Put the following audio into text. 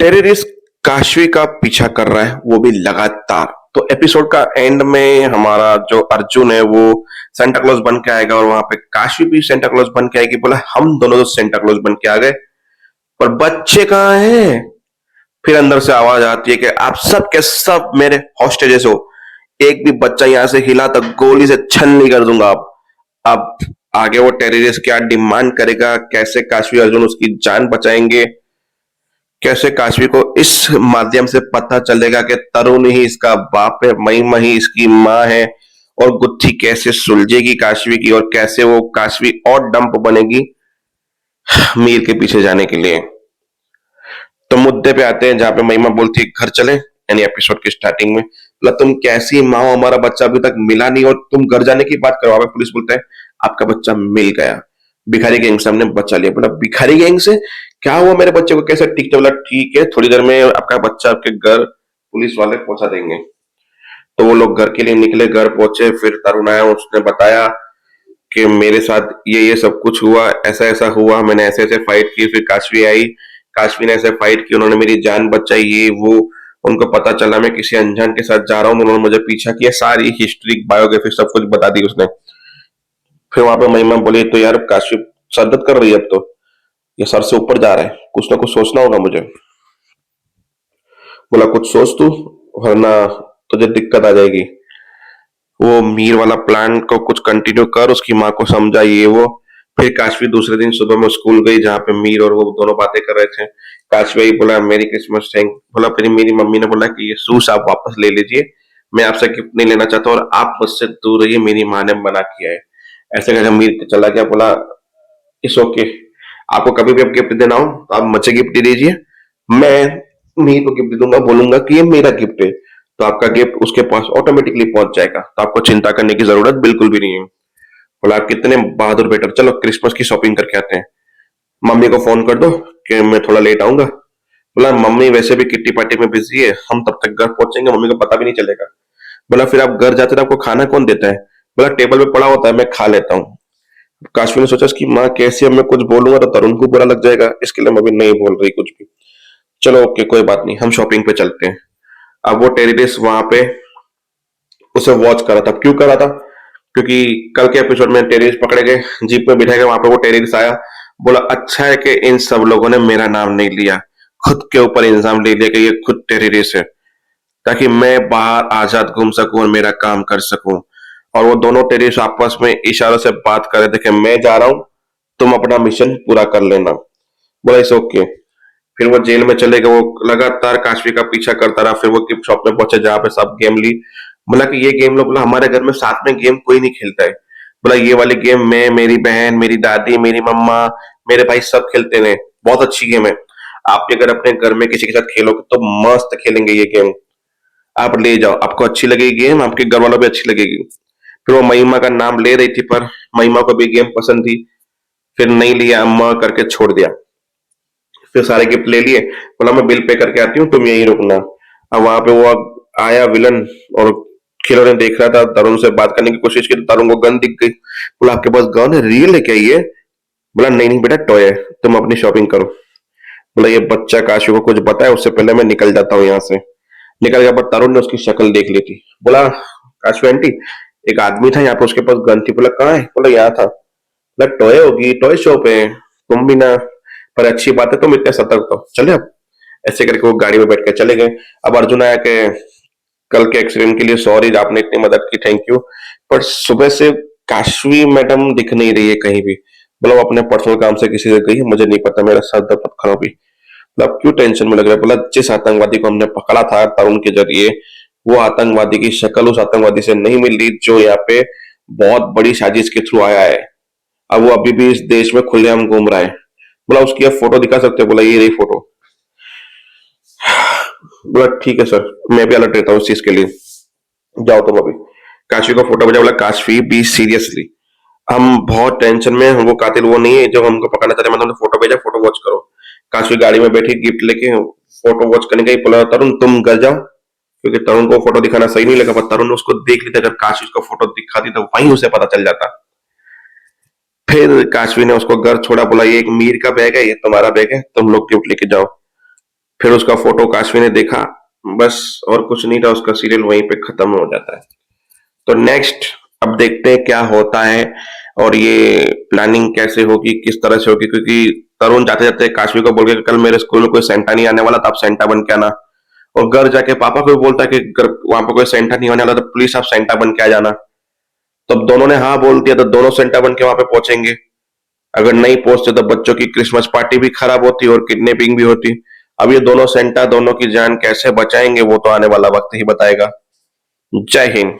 Terrorist Kashvi का पीछा कर रहा है, वो भी लगातार। तो एपिसोड का एंड में हमारा जो अर्जुन है वो सेंटा क्लॉज बन के आएगा और वहां पे काशवी भी सेंटा क्लॉज बन के आएगी। बोला हम दोनों तो सेंटा क्लॉज बन के आ गए, पर बच्चे कहाँ हैं? फिर अंदर से आवाज आती है कि आप सब के सब मेरे हॉस्टेजेस हो, एक भी बच्चा यहाँ से हिला तो गोली से छलनी कर दूंगा। अब आगे वो टेररिस्ट क्या डिमांड करेगा, कैसे काशवी अर्जुन उसकी जान बचाएंगे, कैसे काशवी को इस माध्यम से पता चलेगा कि तरुण ही इसका बाप है, महिमा ही इसकी माँ है, और गुत्थी कैसे सुलझेगी काशवी की, और कैसे वो काशवी और डंप बनेगी मीर के पीछे जाने के लिए। तो मुद्दे पे आते हैं जहां पे महिमा बोलती है घर चले, यानी एपिसोड की स्टार्टिंग में बोला तुम कैसी माँ हो, हमारा बच्चा अभी तक मिला नहीं और तुम घर जाने की बात करो। पुलिस बोलता है आपका बच्चा मिल गया, भिखारी गैंग से हमने बच्चा लिया। बोला भिखारी गैंग से क्या हुआ, मेरे बच्चे को कैसे ठीक? बोला ठीक है, थोड़ी देर में आपका बच्चा आपके घर पुलिस वाले पहुंचा देंगे। तो वो लोग घर के लिए निकले, घर पहुंचे, फिर तरुण आया, उसने बताया कि मेरे साथ ये सब कुछ हुआ, ऐसा ऐसा हुआ, मैंने ऐसे ऐसे फाइट की। फिर काशवी आई, काशवी ने ऐसे फाइट की, उन्होंने मेरी जान बचाई, ये वो। उनको पता चला मैं किसी अनजान के साथ जा रहा हूँ, उन्होंने मुझे पीछा किया, सारी हिस्ट्री बायोग्राफी सब कुछ बता दी उसने। फिर वहां पे महिमा बोली तो यार काशवी शद्दत कर रही है, अब तो ये सर से ऊपर जा रहा है, कुछ ना कुछ सोचना होगा मुझे। बोला कुछ सोच तू, वरना तुझे दिक्कत आ जाएगी। वो मीर वाला प्लान को कुछ कंटिन्यू कर, उसकी माँ को समझा, ये वो। फिर काशवी दूसरे दिन सुबह में स्कूल गई जहाँ पे मीर और वो दोनों बातें कर रहे थे। काशवी बोला मेरी क्रिसमस थैंक। बोला फिर मेरी मम्मी ने बोला कि ये शूज आप वापस ले लीजिए, मैं आपसे गिफ्ट नहीं लेना चाहता और आप मुझसे दूर रहिए, मेरी माँ ने मना किया है। ऐसे कहकर मीर चला गया। बोला इस ओके, आपको कभी भी अब गिफ्ट देना हो तो आप मुझे गिफ्ट दे दीजिए, मैं मीर को गिफ्ट दे दूंगा, बोलूंगा कि ये मेरा गिफ्ट है, तो आपका गिफ्ट उसके पास ऑटोमेटिकली पहुंच जाएगा, तो आपको चिंता करने की जरूरत बिल्कुल भी नहीं है। बोला कितने बहादुर बेटर, चलो क्रिसमस की शॉपिंग करके आते हैं, मम्मी को फोन कर दो कि मैं थोड़ा लेट आऊंगा। बोला मम्मी वैसे भी किट्टी पार्टी में बिजी है, हम तब तक घर पहुंचेंगे, मम्मी को पता भी नहीं चलेगा। बोला फिर आप घर जाते तो आपको खाना कौन देता है? बोला टेबल पे पड़ा होता है, मैं खा लेता हूँ। काशवी ने सोचा इसकी माँ कैसी, अब मैं कुछ बोलूंगा तो तरुण को बुरा लग जाएगा, इसके लिए मम्मी नहीं बोल रही कुछ भी। चलो ओके कोई बात नहीं, हम शॉपिंग पे चलते हैं। अब वो टेररिस्ट वहां पे उसे वॉच कर रहा था। क्यों कर रहा था? क्योंकि कल के एपिसोड में टेररिस्ट पकड़े गए, जीप में बिठाए गए, वहां पे वो टेररिस्ट आया। बोला अच्छा है कि इन सब लोगों ने मेरा नाम नहीं लिया, खुद के ऊपर इल्जाम ले लिया कि ये खुद टेररिस्ट है, ताकि मैं बाहर आजाद घूम सकूं और मेरा काम कर सकूं। और वो दोनों टेररिस्ट आपस में इशारों से बात कर रहे थे कि मैं जा रहा हूं, तुम अपना मिशन पूरा कर लेना। बोला इस ओके। फिर वो जेल में चले गए, वो लगातार काशवी का पीछा करता रहा। फिर वो गिफ्ट शॉप में पहुंचे जहां पे सब गेम ली। बोला कि ये गेम लो। बोला हमारे घर में साथ में गेम कोई नहीं खेलता है। बोला ये वाली गेम मैं, मेरी बहन, मेरी दादी, मेरी मम्मा, मेरे भाई सब खेलते हैं, बहुत अच्छी गेम है, आप भी अगर अपने घर में किसी के साथ खेलोगे तो मस्त खेलेंगे ये गेम, आप ले जाओ, आपको अच्छी लगेगी गेम, आपके घर वालों भी अच्छी लगेगी। फिर वो महिमा का नाम ले रही थी, पर महिमा को भी गेम पसंद थी, फिर नहीं लिया, अम्मा करके छोड़ दिया। फिर सारे गिफ्ट ले लिए। बोला मैं बिल पे करके आती हूँ, तुम यहीं रुकना। अब वहां पे वो आया विलन, और खिलौने देख रहा था, तरुण से बात करने की कोशिश की तो तरुण को गन दिख गई। बोला आपके पास गन है, रियल है क्या ये? बोला नहीं नहीं बेटा टॉय है, तुम अपनी शॉपिंग करो। बोला ये बच्चा काशू को कुछ बताए उससे पहले मैं निकल जाता हूँ यहाँ से। निकल गया, पर तरुण ने उसकी शक्ल देख ली थी। बोला काशू आंटी, एक आदमी था यहाँ पे, उसके पास गन थी। बोला कहाँ है? बोला यहाँ था। बोला टॉय होगी, टॉय शॉप है, तुम भी ना, पर अच्छी बात है तुम इतने सतर्क हो, चले अब। ऐसे करके वो गाड़ी में बैठ के चले गए। अब अर्जुन आया कि कल के एक्सीडेंट के लिए सॉरी, आपने इतनी मदद की, थैंक यू, पर सुबह से काशवी मैडम दिख नहीं रही है कहीं भी। बोला वो अपने पर्सनल काम से किसी से गई है, मुझे नहीं पता, मेरा सर दर्द खराब भी। मतलब क्यों टेंशन में लग रहा है? बोला जिस आतंकवादी को हमने पकड़ा था तरुण के जरिए, वो आतंकवादी की शक्ल उस आतंकवादी से नहीं मिल रही जो यहाँ पे बहुत बड़ी साजिश के थ्रू आया है। अब वो अभी भी इस देश में खुलेआम घूम रहा है। बोला उसकी आप फोटो दिखा सकते हो? बोला ये रही फोटो। बोला ठीक है सर, मैं भी अलर्ट रहता हूँ इस चीज के लिए, जाओ तुम अभी। काशवी को फोटो भेजा। बोला काशवी बी सीरियसली, हम बहुत टेंशन में हैं, वो कातिल वो नहीं है जो हमको पकड़ना चाहते, मतलब फोटो भेजा, फोटो वॉच करो। काशवी गाड़ी में बैठी गिफ्ट लेके फोटो वॉच करने गई। बोला तरुण तुम घर जाओ, क्योंकि तरुण को फोटो दिखाना सही नहीं लगा, पर तरुण ने उसको देख लिया, अगर काशवी को फोटो दिखाती तो वहीं उसे पता चल जाता। फिर काशवी ने उसको घर छोड़ा। बोला ये एक मीर का बैग है, ये तुम्हारा बैग है, तुम लोग गिफ्ट लेके जाओ। फिर उसका फोटो काशवी ने देखा, बस और कुछ नहीं था, उसका सीरियल वहीं पे खत्म हो जाता है। तो नेक्स्ट अब देखते हैं क्या होता है और ये प्लानिंग कैसे होगी, किस तरह से होगी, क्योंकि तरुण जाते जाते काशवी को बोल के कल मेरे स्कूल में कोई सेंटा नहीं आने वाला, तो आप सेंटा बन के आना। और घर जाके पापा को भी बोलता है कि घर वहां पर कोई सेंटा नहीं होने वाला, तो प्लीज आप सेंटा बन के आ जाना। तो अब दोनों ने हाँ बोल दिया, तो दोनों सेंटा बन के वहां पे पहुंचेंगे। अगर नहीं पहुंचते तो बच्चों की क्रिसमस पार्टी भी खराब होती और किडनैपिंग भी होती। अब ये दोनों सेंटा दोनों की जान कैसे बचाएंगे वो तो आने वाला वक्त ही बताएगा। जय हिंद।